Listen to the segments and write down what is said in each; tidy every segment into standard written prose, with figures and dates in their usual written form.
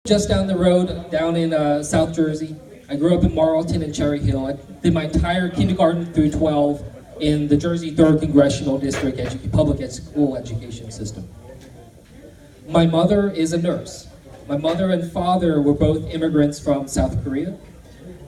just down the road, down in South Jersey. I grew up in Marlton and Cherry Hill. I did my entire kindergarten through 12 in the Jersey 3rd Congressional District public school education system. My mother is a nurse. My mother and father were both immigrants from South Korea.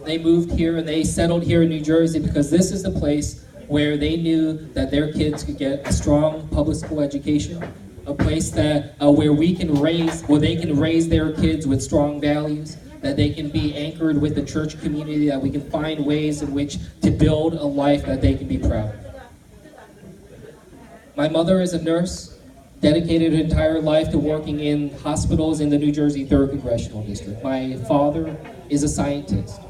They moved here and they settled here in New Jersey because this is the place where they knew that their kids could get a strong public school education, a place that where they can raise their kids with strong values, that they can be anchored with the church community, that we can find ways in which to build a life that they can be proud of. My mother is a nurse, dedicated her entire life to working in hospitals in the New Jersey 3rd Congressional District. My father is a scientist.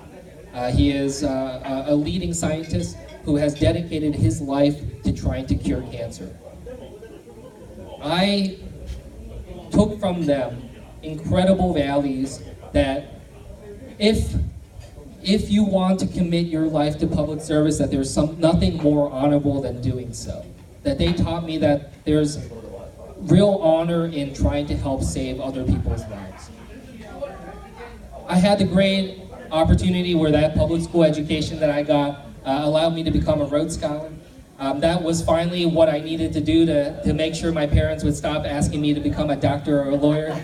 He is a leading scientist who has dedicated his life to trying to cure cancer. I took from them incredible values that if you want to commit your life to public service, that there's nothing more honorable than doing so. That they taught me that there's real honor in trying to help save other people's lives. I had the great opportunity where that public school education that I got allowed me to become a Rhodes Scholar. That was finally what I needed to do to make sure my parents would stop asking me to become a doctor or a lawyer.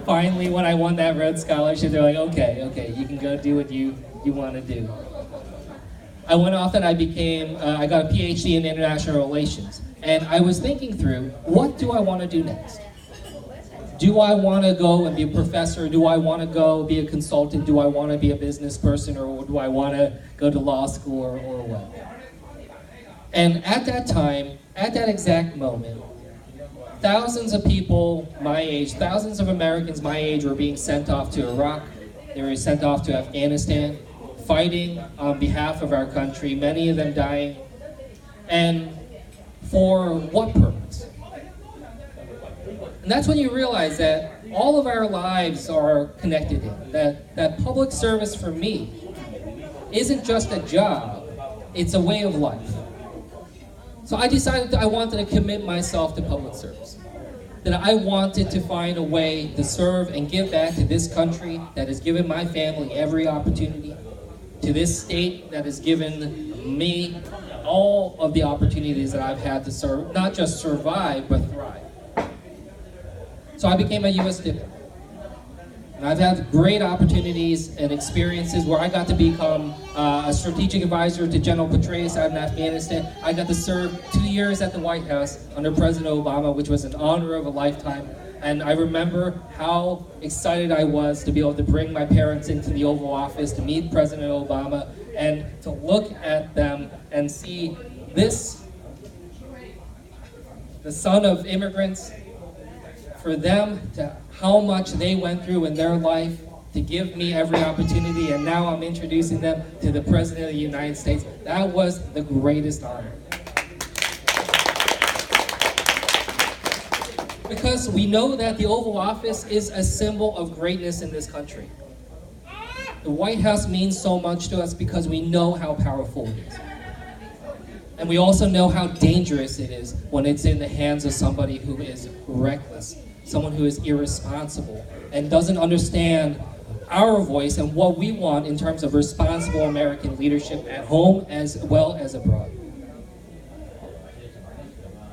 Finally, when I won that Rhodes Scholarship, they're like, okay, you can go do what you want to do. I went off and I got a PhD in international relations. And I was thinking through, what do I want to do next? Do I want to go and be a professor? Do I want to go be a consultant? Do I want to be a business person? Or do I want to go to law school or what? And at that time, at that exact moment, thousands of people my age, thousands of Americans my age were being sent off to Iraq. They were sent off to Afghanistan, fighting on behalf of our country, many of them dying. And for what purpose? And that's when you realize that all of our lives are connected in. That public service for me isn't just a job, it's a way of life. So I decided that I wanted to commit myself to public service. That I wanted to find a way to serve and give back to this country that has given my family every opportunity, to this state that has given me all of the opportunities that I've had to serve, not just survive, but thrive. So I became a U.S. diplomat. And I've had great opportunities and experiences where I got to become a strategic advisor to General Petraeus out in Afghanistan. I got to serve 2 years at the White House under President Obama, which was an honor of a lifetime. And I remember how excited I was to be able to bring my parents into the Oval Office, to meet President Obama, and to look at them and see this, the son of immigrants, for them to how much they went through in their life to give me every opportunity, and now I'm introducing them to the President of the United States. That was the greatest honor. Because we know that the Oval Office is a symbol of greatness in this country. The White House means so much to us because we know how powerful it is. And we also know how dangerous it is when it's in the hands of somebody who is reckless, someone who is irresponsible and doesn't understand our voice and what we want in terms of responsible American leadership at home as well as abroad.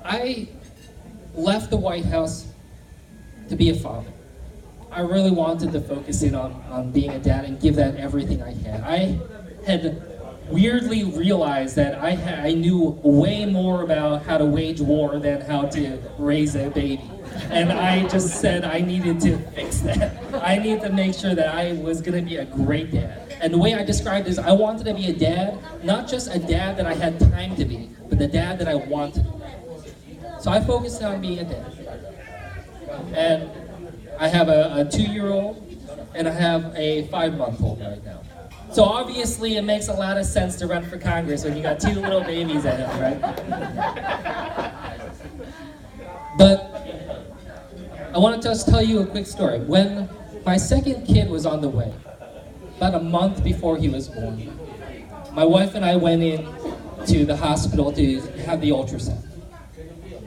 I left the White House to be a father. I really wanted to focus in on being a dad and give that everything I had. I had weirdly realized that I knew way more about how to wage war than how to raise a baby. And I just said I needed to fix that. I needed to make sure that I was going to be a great dad. And the way I described it is I wanted to be a dad, not just a dad that I had time to be, but the dad that I wanted. So I focused on being a dad. And I have a 2-year-old and I have a 5-month-old right now. So obviously it makes a lot of sense to run for Congress when you got 2 little babies at home, right? But I want to just tell you a quick story. When my second kid was on the way, about a month before he was born, my wife and I went in to the hospital to have the ultrasound.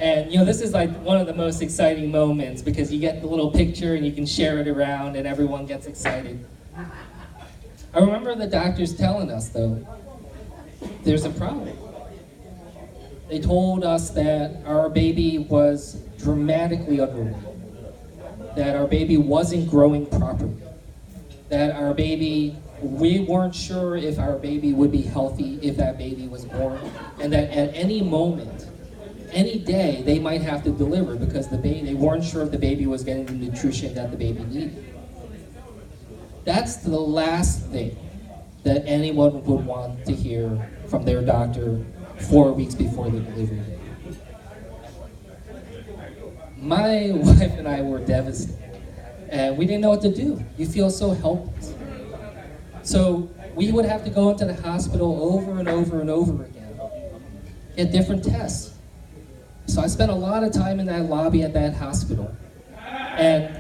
And this is like one of the most exciting moments because you get the little picture and you can share it around and everyone gets excited. I remember the doctors telling us though, there's a problem. They told us that our baby was dramatically underweight, that our baby wasn't growing properly, that our baby, we weren't sure if our baby would be healthy if that baby was born, and that at any moment, any day, they might have to deliver because they weren't sure if the baby was getting the nutrition that the baby needed. That's the last thing that anyone would want to hear from their doctor 4 weeks before the delivery. My wife and I were devastated, and we didn't know what to do. You feel so helpless. So we would have to go into the hospital over and over and over again, get different tests. So I spent a lot of time in that lobby at that hospital. And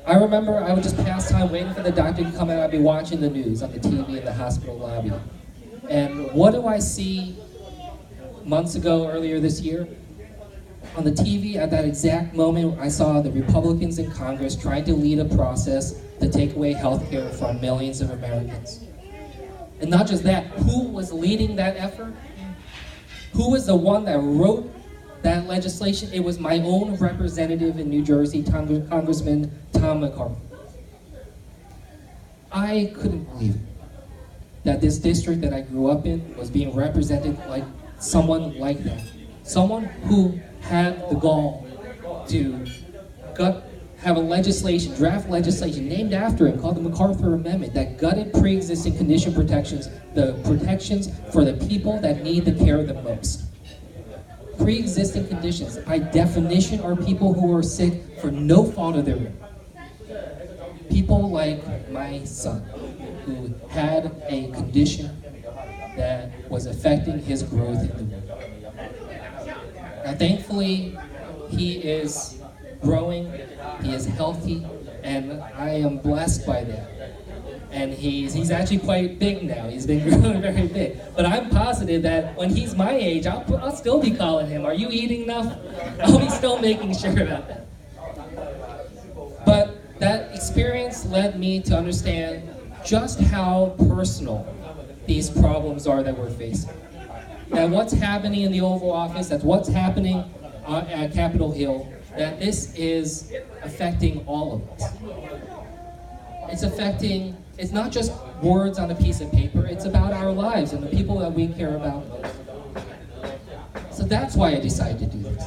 I remember I would just pass time waiting for the doctor to come out. I'd be watching the news on the TV in the hospital lobby. And what do I see months ago, earlier this year? On the TV at that exact moment, I saw the Republicans in Congress trying to lead a process to take away health care from millions of Americans. And not just that, who was leading that effort? Who was the one that wrote that legislation? It was my own representative in New Jersey, Congressman Tom McCarthy. I couldn't believe it, that this district that I grew up in was being represented like someone like that. Someone who had the gall to have a draft legislation named after him called the MacArthur Amendment that gutted pre-existing condition protections, the protections for the people that need the care the most. Pre-existing conditions, by definition, are people who are sick for no fault of their own. People like my son, who had a condition that was affecting his growth in the womb. Now, thankfully, he is growing, he is healthy, and I am blessed by that. And he's actually quite big now. He's been growing very big. But I'm positive that when he's my age, I'll still be calling him, "Are you eating enough?" I'll be still making sure about that. But that experience led me to understand just how personal these problems are that we're facing. That what's happening in the Oval Office, that's what's happening at Capitol Hill, that this is affecting all of us. It's not just words on a piece of paper, it's about our lives and the people that we care about most. So that's why I decided to do this.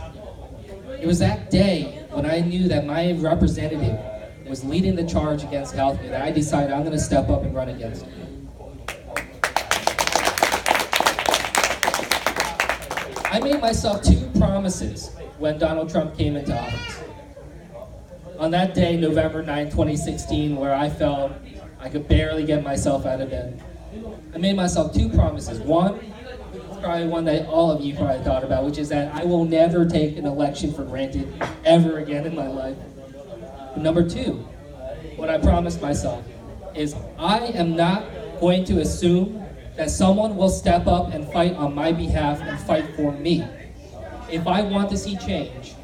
It was that day when I knew that my representative was leading the charge against healthcare that I decided I'm going to step up and run against it. I made myself 2 promises when Donald Trump came into office. On that day, November 9, 2016, where I felt I could barely get myself out of bed, I made myself 2 promises. One, it's probably one that all of you probably thought about, which is that I will never take an election for granted ever again in my life. And number 2, what I promised myself is I am not going to assume that someone will step up and fight on my behalf and fight for me. If I want to see change,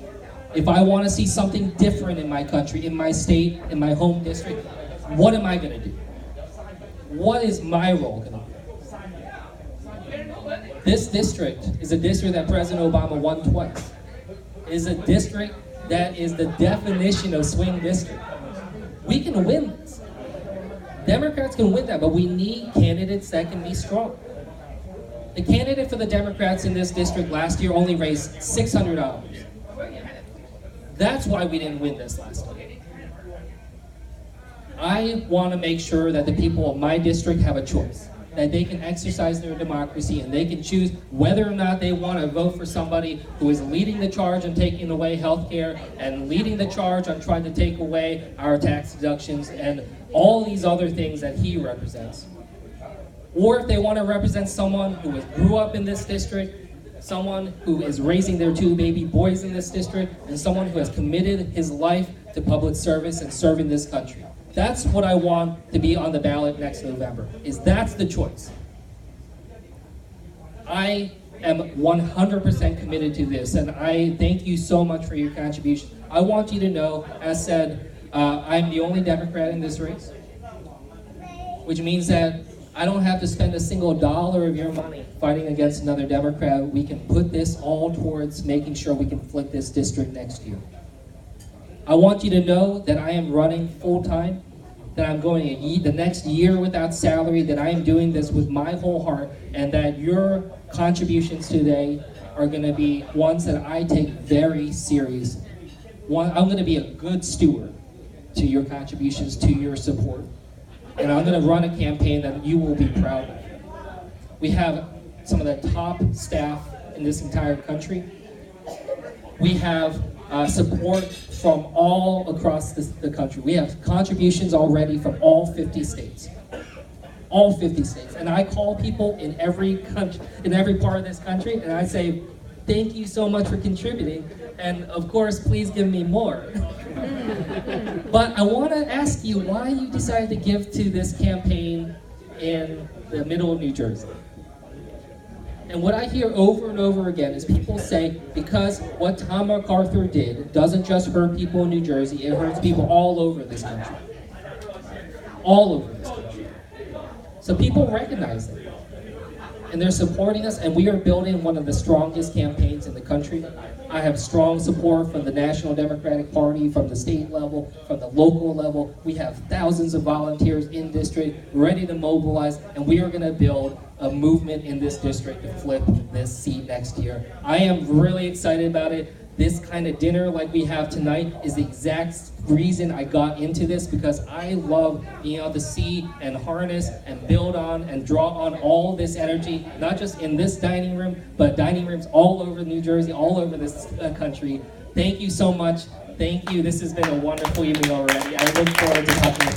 if I want to see something different in my country, in my state, in my home district, what am I going to do? What is my role going to be? This district is a district that President Obama won twice. It is a district that is the definition of swing district. We can win this. Democrats can win that, but we need candidates that can be strong. The candidate for the Democrats in this district last year only raised $600. That's why we didn't win this last time. I want to make sure that the people of my district have a choice, that they can exercise their democracy and they can choose whether or not they want to vote for somebody who is leading the charge on taking away health care and leading the charge on trying to take away our tax deductions and all these other things that he represents. Or if they want to represent someone who grew up in this district, someone who is raising their 2 baby boys in this district, and someone who has committed his life to public service and serving this country. That's what I want to be on the ballot next November, that's the choice. I am 100% committed to this, and I thank you so much for your contribution. I want you to know, as said, I'm the only Democrat in this race, which means that I don't have to spend a single dollar of your money fighting against another Democrat. We can put this all towards making sure we can flip this district next year. I want you to know that I am running full-time, that I'm going the next year without salary, that I am doing this with my whole heart, and that your contributions today are going to be ones that I take very serious. I'm going to be a good steward to your contributions, to your support. And I'm going to run a campaign that you will be proud of. We have some of the top staff in this entire country. We have support from all across the country. We have contributions already from all 50 states. All 50 states. And I call people in every country, in every part of this country, and I say, thank you so much for contributing. And of course, please give me more. But I want to ask you why you decided to give to this campaign in the middle of New Jersey. And what I hear over and over again is people say, because what Tom MacArthur did doesn't just hurt people in New Jersey, it hurts people all over this country. All over this country. So people recognize that. And they're supporting us, and we are building one of the strongest campaigns in the country. I have strong support from the National Democratic Party, from the state level, from the local level. We have thousands of volunteers in district ready to mobilize, and we are going to build a movement in this district to flip this seat next year. I am really excited about it. This kind of dinner like we have tonight is the exact reason I got into this, because I love being able to see and harness and build on and draw on all this energy, not just in this dining room, but dining rooms all over New Jersey, all over this country. Thank you so much. Thank you. This has been a wonderful evening already. I look forward to talking